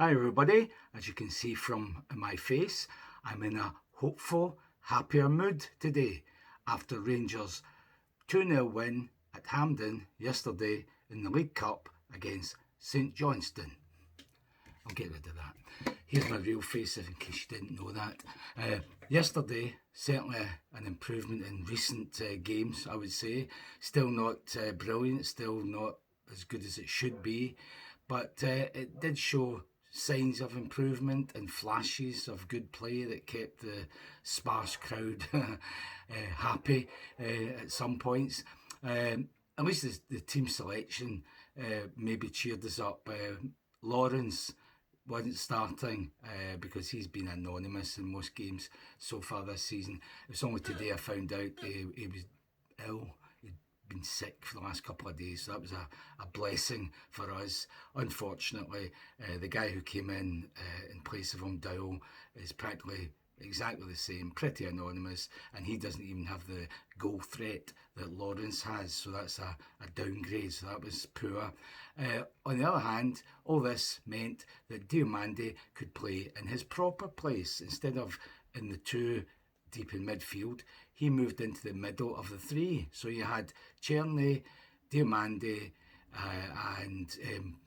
Hi, everybody. As you can see from my face, I'm in a hopeful, happier mood today after Rangers' 2-0 win at Hampden yesterday in the League Cup against St Johnstone. I'll get rid of that. Here's my real face in case you didn't know that. Yesterday, certainly an improvement in recent games, I would say. Still not brilliant, still not as good as it should be, but it did show signs of improvement and flashes of good play that kept the sparse crowd happy at some points. At least the team selection maybe cheered us up. Lawrence wasn't starting because he's been anonymous in most games so far this season. It was only today I found out he was ill. He'd been sick for the last couple of days, so that was a blessing for us. Unfortunately, the guy who came in place of him, Dowell, is practically exactly the same, pretty anonymous, and he doesn't even have the goal threat that Lawrence has, so that's a downgrade, so that was poor. On the other hand, all this meant that Diomande could play in his proper place instead of in the two deep in midfield. He moved into the middle of the three, so you had Czerny, Diomande, and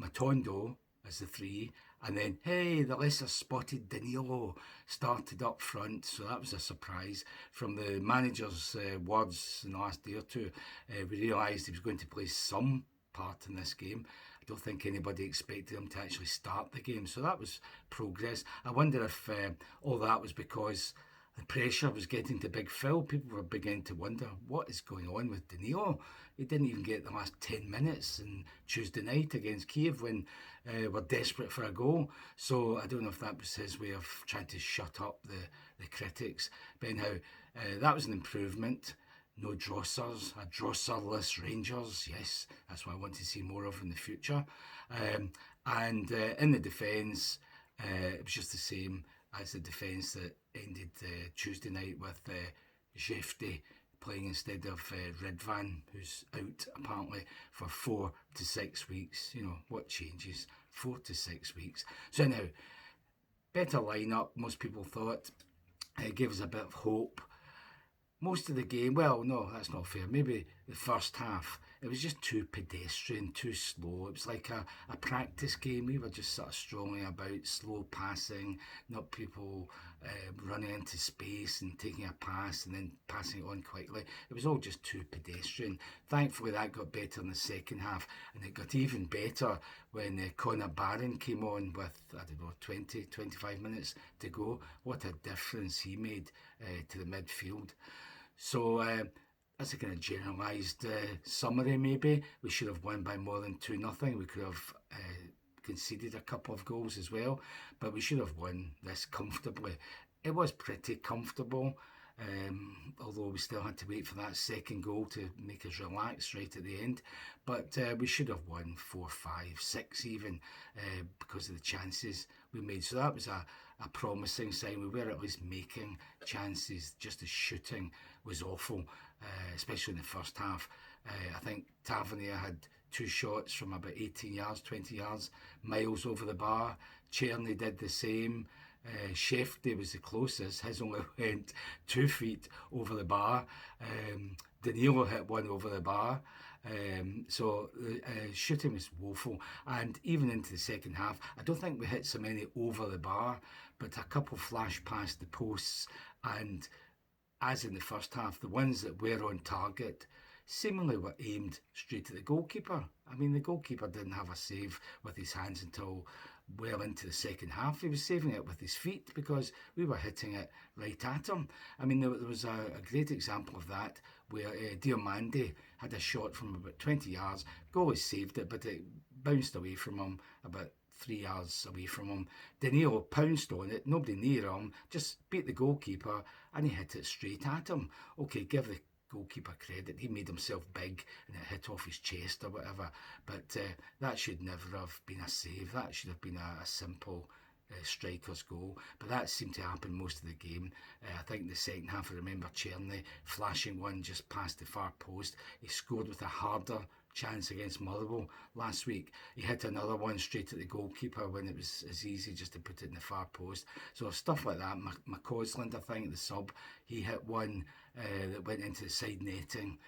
Matondo as the three, and then, hey, the lesser spotted Danilo started up front, so that was a surprise. From the manager's words in the last day or two, we realised he was going to play some part in this game. I don't think anybody expected him to actually start the game, so that was progress. I wonder if all that was because the pressure was getting to Big Phil. People were beginning to wonder what is going on with Danilo. He didn't even get the last 10 minutes on Tuesday night against Kiev when we're desperate for a goal. So I don't know if that was his way of trying to shut up the critics. But anyhow, that was an improvement. No Drossers, a Drosserless Rangers. Yes, that's what I want to see more of in the future. And in the defence, it was just the same as the defence that ended Tuesday night with Jefte playing instead of Ridvan, who's out apparently for 4 to 6 weeks. You know, what changes? 4 to 6 weeks. So now, better lineup, most people thought. It gave us a bit of hope. Most of the game, well, no, that's not fair. Maybe the first half, it was just too pedestrian, too slow. It was like a practice game. We were just sort of strolling about, slow passing, not people running into space and taking a pass and then passing it on quickly. It was all just too pedestrian. Thankfully, that got better in the second half, and it got even better when Connor Barron came on with, I don't know, 20, 25 minutes to go. What a difference he made to the midfield. So that's a kind of generalised summary maybe. We should have won by more than 2-0. We could have conceded a couple of goals as well, but we should have won this comfortably. It was pretty comfortable, although we still had to wait for that second goal to make us relax right at the end. But we should have won 4, 5, 6 even because of the chances we made. So that was a promising sign. We were at least making chances, just the shooting was awful, especially in the first half. I think Tavernier had 2 shots from about 18 yards, 20 yards, miles over the bar. Czerny did the same. Shefty was the closest. His only went 2 feet over the bar. Danilo hit one over the bar. So shooting was woeful. And even into the second half, I don't think we hit so many over the bar, but a couple flashed past the posts. And as in the first half, the ones that were on target seemingly were aimed straight at the goalkeeper. I mean, the goalkeeper didn't have a save with his hands until well into the second half. He was saving it with his feet because we were hitting it right at him. I mean, there was a great example of that where Diomande had a shot from about 20 yards. Goalie saved it, but it bounced away from him about 3 yards away from him. Danilo pounced on it, nobody near him, just beat the goalkeeper and he hit it straight at him. Okay, give the goalkeeper credit, he made himself big and it hit off his chest or whatever, but that should never have been a save. That should have been a simple striker's goal, but that seemed to happen most of the game. I think in the second half, I remember Czerny flashing one just past the far post. He scored with a harder chance against Motherwell last week. He hit another one straight at the goalkeeper when it was as easy just to put it in the far post. So stuff like that. McCausland, I think, the sub, he hit one that went into the side netting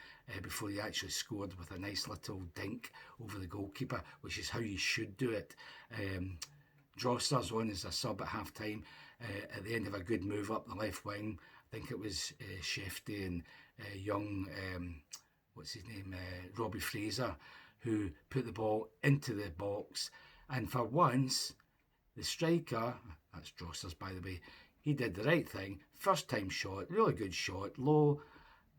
before he actually scored with a nice little dink over the goalkeeper, which is how you should do it. Drosser's on as a sub at half time at the end of a good move up the left wing. I think it was Shefty and young, what's his name, Robbie Fraser, who put the ball into the box. And for once, the striker, that's Drosser's by the way, he did the right thing. First time shot, really good shot, low.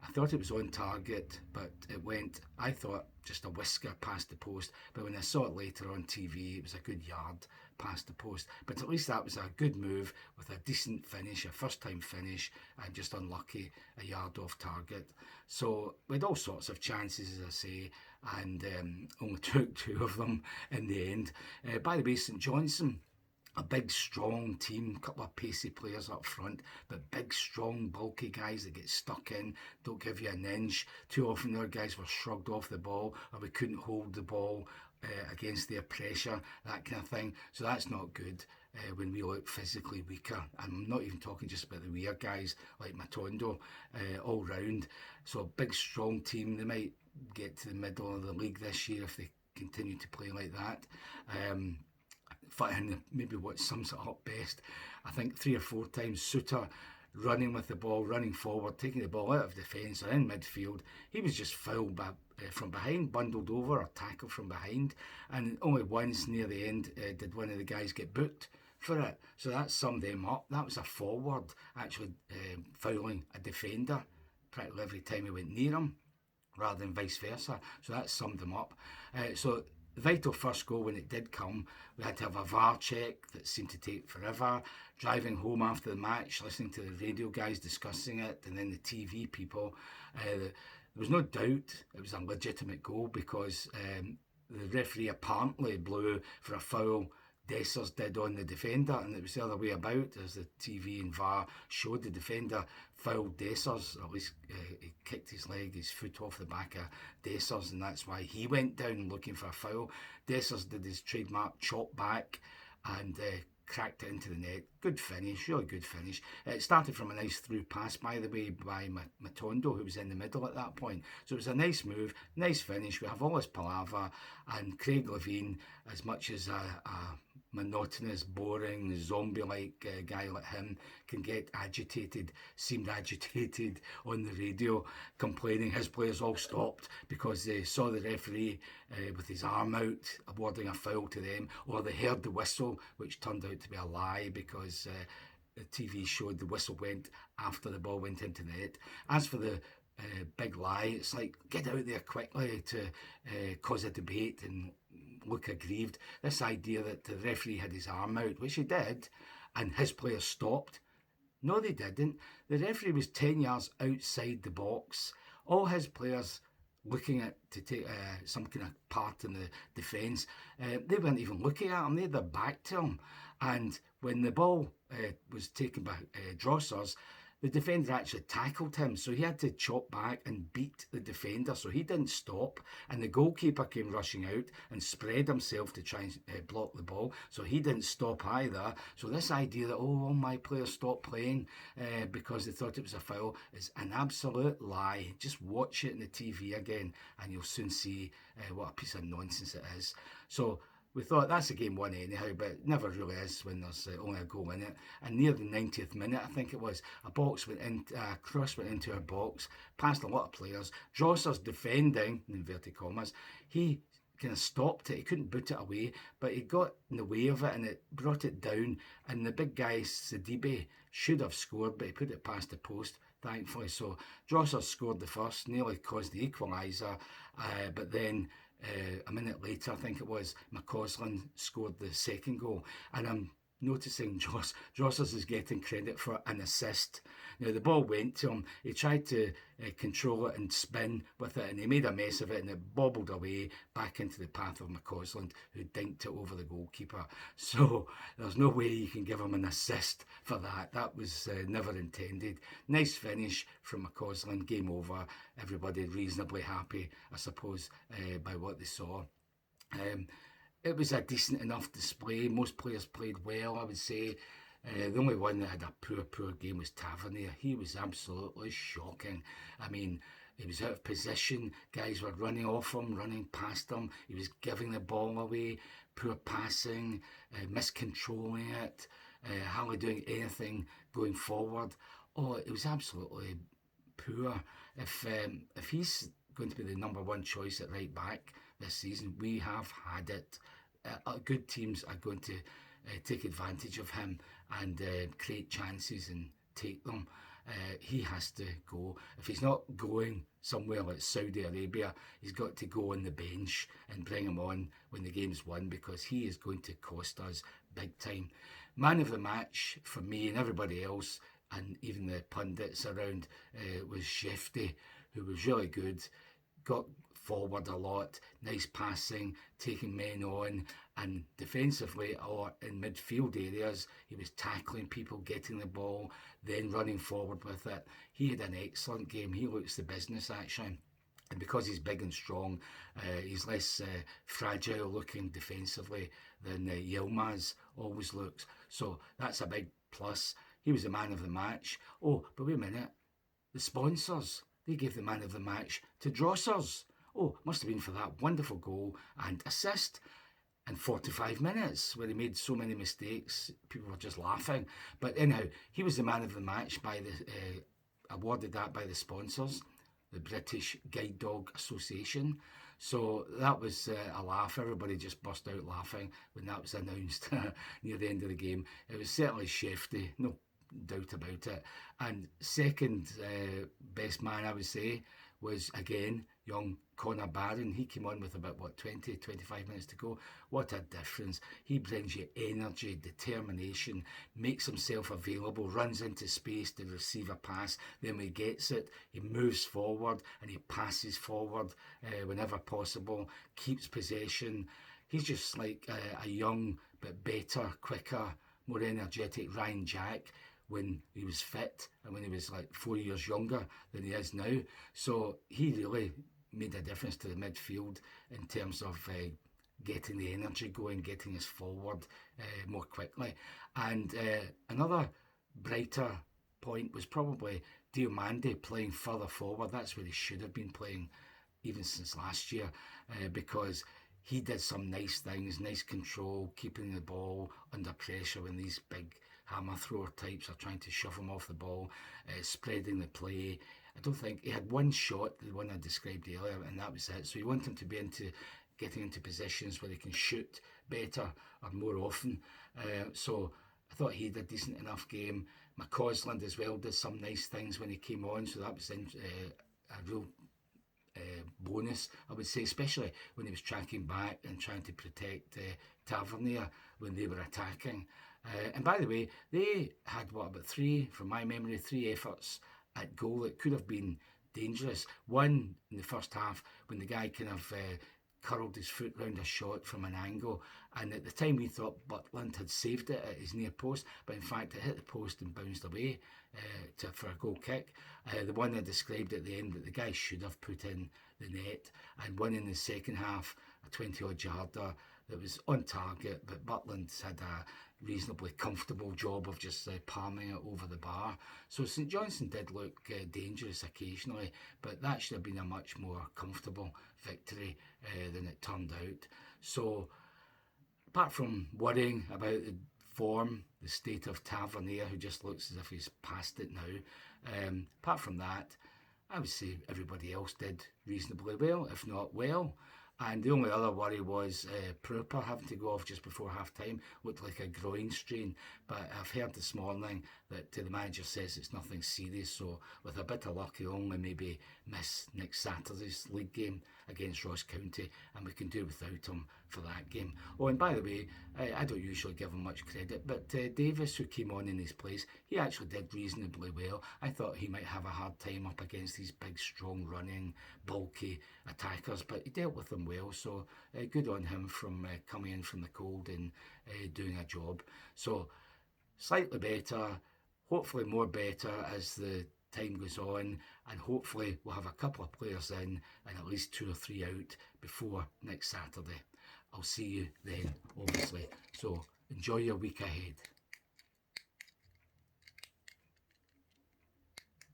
I thought it was on target, but it went, I thought, just a whisker past the post. But when I saw it later on TV, it was a good yard past the post. But at least that was a good move with a decent finish, a first-time finish, and just unlucky, a yard off target. So we had all sorts of chances, as I say, and only took 2 of them in the end. By the way, St Johnstone, a big, strong team, a couple of pacey players up front, but big, strong, bulky guys that get stuck in, don't give you an inch. Too often their guys were shrugged off the ball, or we couldn't hold the ball against their pressure, that kind of thing. So that's not good when we look physically weaker. I'm not even talking just about the weird guys like Matondo all round. So a big, strong team. They might get to the middle of the league this year if they continue to play like that. And maybe what sums it up best, I think 3 or 4 times Suter running with the ball, running forward, taking the ball out of defence or in midfield. He was just fouled from behind, bundled over or tackled from behind, and only once near the end did one of the guys get booked for it. So that summed them up. That was a forward actually fouling a defender practically every time he went near him, rather than vice versa. So that summed them up. So the vital first goal, when it did come, we had to have a VAR check that seemed to take forever. Driving home after the match, listening to the radio guys discussing it, and then the TV people, there was no doubt it was a legitimate goal because the referee apparently blew for a foul Dessers did on the defender, and it was the other way about, as the TV and VAR showed. The defender fouled Dessers, or at least he kicked his foot off the back of Dessers, and that's why he went down looking for a foul. Dessers did his trademark chop back and cracked it into the net. Good finish, really good finish. It started from a nice through pass, by the way, by Matondo, who was in the middle at that point. So it was a nice move, nice finish. We have all this palaver, and Craig Levein, as much as a monotonous, boring, zombie-like guy like him can get agitated, seemed agitated on the radio, complaining his players all stopped because they saw the referee with his arm out awarding a foul to them, or they heard the whistle, which turned out to be a lie because the TV showed the whistle went after the ball went into the net. As for the big lie, it's like, get out there quickly to cause a debate and look aggrieved. This idea that the referee had his arm out, which he did, and his players stopped. No, they didn't. The referee was 10 yards outside the box. All his players looking at to take some kind of part in the defence. They weren't even looking at him. They had their back to him. And when the ball was taken by Drossers, the defender actually tackled him, so he had to chop back and beat the defender, so he didn't stop, and the goalkeeper came rushing out and spread himself to try and block the ball, so he didn't stop either. So this idea that, all my players stopped playing because they thought it was a foul is an absolute lie. Just watch it in the TV again, and you'll soon see what a piece of nonsense it is. So we thought that's a game won anyhow, but it never really is when there's only a goal in it. And near the 90th minute, I think it was, a cross went into our box, past a lot of players. Drosser's defending, in inverted commas, he kind of stopped it. He couldn't boot it away, but he got in the way of it and it brought it down. And the big guy, Sidibe, should have scored, but he put it past the post, thankfully. So Drosser scored the first, nearly caused the equaliser, but then a minute later, I think it was, McCausland scored the second goal. And I'm noticing Jossers is getting credit for an assist. Now, the ball went to him. He tried to control it and spin with it, and he made a mess of it, and it bobbled away back into the path of McCausland, who dinked it over the goalkeeper. So there's no way you can give him an assist for that. That was never intended. Nice finish from McCausland. Game over. Everybody reasonably happy, I suppose, by what they saw. It was a decent enough display. Most players played well, I would say. The only one that had a poor game was Tavernier. He was absolutely shocking. I mean, he was out of position. Guys were running off him, running past him. He was giving the ball away. Poor passing, miscontrolling it, hardly doing anything going forward. Oh, it was absolutely poor. If he's going to be the number one choice at right back this season, we have had it. Good teams are going to take advantage of him and create chances and take them. He has to go. If he's not going somewhere like Saudi Arabia, he's got to go on the bench and bring him on when the game's won, because he is going to cost us big time. Man of the match for me and everybody else, and even the pundits around, was Shefty, who was really good, got forward a lot, nice passing, taking men on, and defensively or in midfield areas, he was tackling people, getting the ball, then running forward with it. He had an excellent game. He looks the business, actually. And because he's big and strong, he's less fragile looking defensively than Yilmaz always looks. So that's a big plus. He was the man of the match. Oh, but wait a minute. The sponsors, they gave the man of the match to Drossers. Oh, must have been for that wonderful goal and assist in 45 minutes where he made so many mistakes. People were just laughing. But anyhow, he was the man of the match, by the awarded that by the sponsors, the British Guide Dog Association. So that was a laugh. Everybody just burst out laughing when that was announced near the end of the game. It was certainly Shefty, no doubt about it. And second best man, I would say, was again young Connor Barron. He came on with about 25 minutes to go. What a difference. He brings you energy, determination, makes himself available, runs into space to receive a pass. Then when he gets it, he moves forward and he passes forward whenever possible, keeps possession. He's just like a young but better, quicker, more energetic Ryan Jack when he was fit and when he was like 4 years younger than he is now. So he really made a difference to the midfield in terms of getting the energy going, getting us forward more quickly. And another brighter point was probably Diomande playing further forward. That's where he should have been playing even since last year, because he did some nice things, nice control, keeping the ball under pressure when these big hammer thrower types are trying to shove him off the ball, spreading the play. I don't think he had one shot, the one I described earlier, and that was it. So you want him to be getting into positions where he can shoot better or more often. So I thought he did a decent enough game. McCausland as well did some nice things when he came on, so that was a real bonus, I would say, especially when he was tracking back and trying to protect Tavernier when they were attacking. And by the way, they had about from my memory, three efforts at goal that could have been dangerous. One in the first half when the guy kind of curled his foot round a shot from an angle, and at the time we thought Butland had saved it at his near post, but in fact it hit the post and bounced away for a goal kick. The one I described at the end that the guy should have put in the net, and one in the second half, a 20-odd yarder that was on target, but Butland had a reasonably comfortable job of just palming it over the bar. So St Johnstone did look dangerous occasionally, but that should have been a much more comfortable victory than it turned out. So apart from worrying about the form, the state of Tavernier, who just looks as if he's past it now, apart from that, I would say everybody else did reasonably well, if not well. And the only other worry was Prooper having to go off just before half-time. Looked like a groin strain, but I've heard this morning that the manager says it's nothing serious, so with a bit of luck he'll only maybe miss next Saturday's league game. against Ross County, and we can do without him for that game. Oh, and by the way, I don't usually give him much credit, but Davis, who came on in his place, he actually did reasonably well. I thought he might have a hard time up against these big, strong, running, bulky attackers, but he dealt with them well, so good on him from coming in from the cold and doing a job. So slightly better, hopefully more better as the time goes on, and hopefully we'll have a couple of players in and at least 2 or 3 out before next Saturday. I'll see you then, obviously. So enjoy your week ahead.